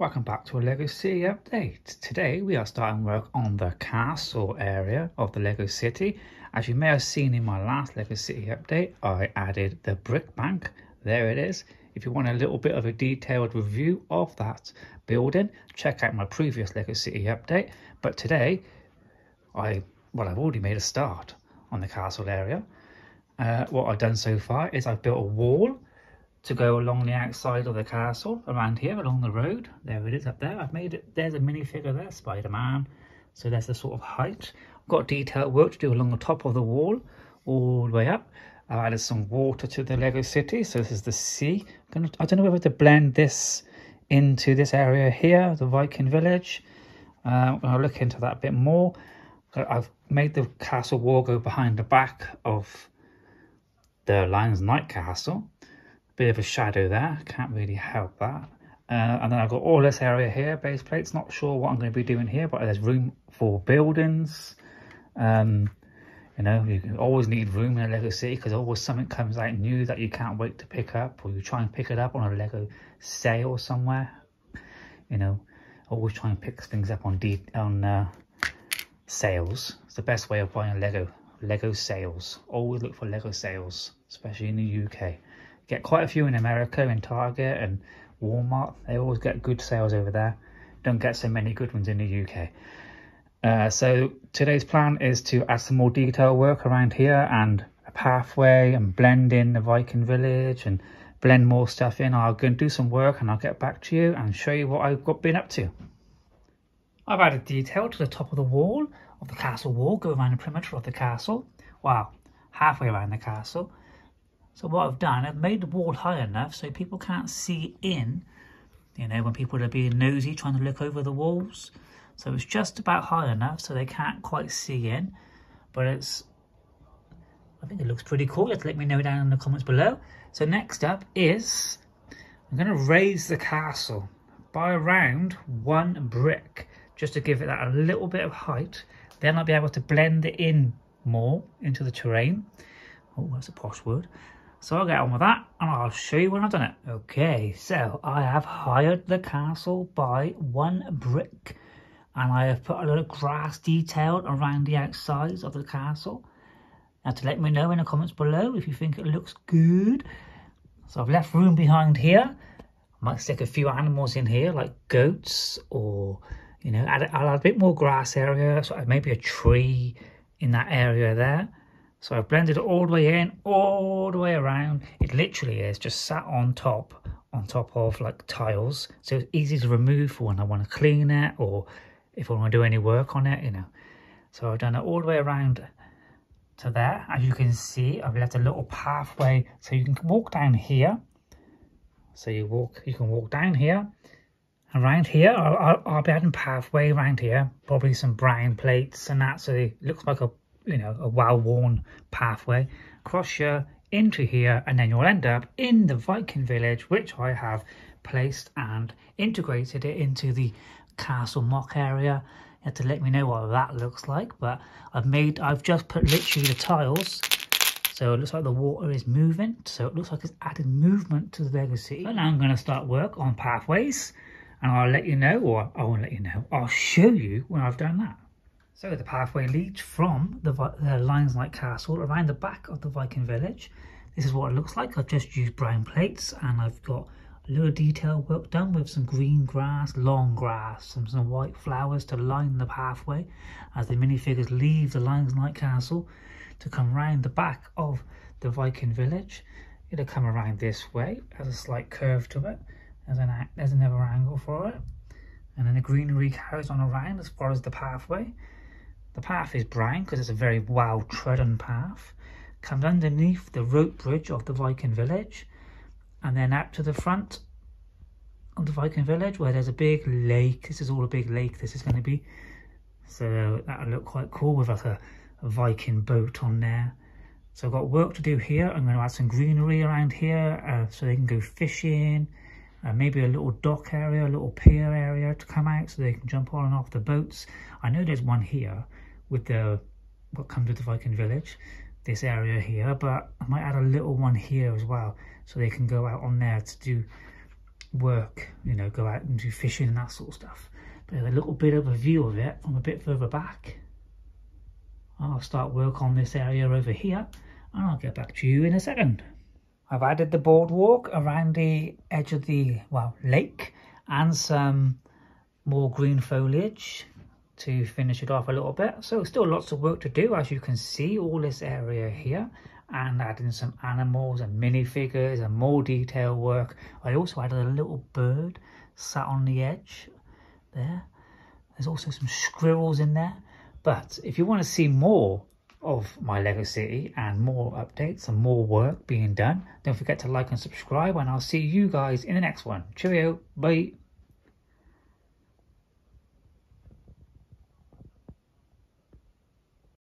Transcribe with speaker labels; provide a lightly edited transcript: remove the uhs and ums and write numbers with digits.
Speaker 1: Welcome back to a Lego City update. Today we are starting work on the castle area of the Lego City. As you may have seen in my last Lego City update, I added the brick bank. There it is. If you want a little bit of a detailed review of that building, check out my previous Lego City update. But today, I've already made a start on the castle area. What I've done so far is I've built a wall to go along the outside of the castle around here along the road. There it is up there. I've made it. There's a minifigure there, Spider-Man. So there's the sort of height. I've got detailed work to do along the top of the wall all the way up. I've added some water to the Lego City. So this is the sea. I don't know whether to blend this into this area here, the Viking Village. I'll look into that a bit more. I've made the castle wall go behind the back of the Lion's Night Castle. Bit of a shadow there, can't really help that. And then I've got all this area here, base plates. Not sure what I'm going to be doing here, but there's room for buildings. You know, you always need room in a Lego City because always something comes out new that you can't wait to pick up, or you try and pick it up on a Lego sale somewhere. You know, always try and pick things up on sales. It's the best way of buying Lego sales. Always look for Lego sales, especially in the UK. Get quite a few in America, in Target and Walmart. They always get good sales over there. Don't get so many good ones in the UK. So today's plan is to add some more detail work around here and a pathway and blend in the Viking Village and blend more stuff in. I'll go and do some work and I'll get back to you and show you what I've been up to. I've added detail to the top of the wall, of the castle wall, go around the perimeter of the castle. Wow, halfway around the castle. So what I've done, I've made the wall high enough so people can't see in, you know, when people are being nosy trying to look over the walls. So it's just about high enough so they can't quite see in. But I think it looks pretty cool. You have to let me know down in the comments below. So next up is, I'm going to raise the castle by around 1 brick, just to give it that a little bit of height. Then I'll be able to blend it in more into the terrain. Oh, that's a posh word. So I'll get on with that and I'll show you when I've done it. Okay, so I have hired the castle by 1 brick and I have put a lot of grass detail around the outsides of the castle. Now to let me know in the comments below if you think it looks good. So I've left room behind here. I might stick a few animals in here like goats, or, you know, I'll add a bit more grass area, so maybe a tree in that area there. So I've blended it all the way in, all the way around. It literally is just sat on top of like tiles. So it's easy to remove for when I want to clean it or if I want to do any work on it, you know. So I've done it all the way around to there. As you can see, I've left a little pathway so you can walk down here. So you can walk down here. Around here, I'll be adding pathway around here. Probably some brown plates and that, so it looks like a, you know, a well-worn pathway across here into here, and then you'll end up in the Viking Village, which I have placed and integrated it into the castle MOC area. You have to let me know what that looks like, but I've just put literally the tiles, so it looks like the water is moving, so it looks like it's added movement to the Lego City. And now I'm going to start work on pathways, and I'll let you know, or I won't let you know, I'll show you when I've done that. So the pathway leads from the Lion's Night Castle around the back of the Viking Village. This is what it looks like. I've just used brown plates and I've got a little detail work done with some green grass, long grass, and some white flowers to line the pathway as the minifigures leave the Lion's Night Castle to come round the back of the Viking Village. It'll come around this way, has a slight curve to it. There's another angle for it. And then the greenery carries on around as far as the pathway. The path is brown because it's a very well-trodden path. Comes underneath the rope bridge of the Viking Village, and then out to the front of the Viking Village where there's a big lake. This is all a big lake this is going to be. So that'll look quite cool with like a Viking boat on there. So I've got work to do here. I'm going to add some greenery around here so they can go fishing. Maybe a little dock area, a little pier area to come out so they can jump on and off the boats. I know there's one here with what comes with the Viking Village, this area here, but I might add a little one here as well so they can go out on there to do work, you know, go out and do fishing and that sort of stuff. But a little bit of a view of it from a bit further back. I'll start work on this area over here and I'll get back to you in a second. I've added the boardwalk around the edge of the, well, lake, and some more green foliage to finish it off a little bit. So still lots of work to do, as you can see, all this area here, and adding some animals and minifigures and more detail work. I also added a little bird sat on the edge there. There's also some squirrels in there. But if you want to see more of my Lego City and more updates and more work being done, don't forget to like and subscribe, and I'll see you guys in the next one. Cheerio, bye.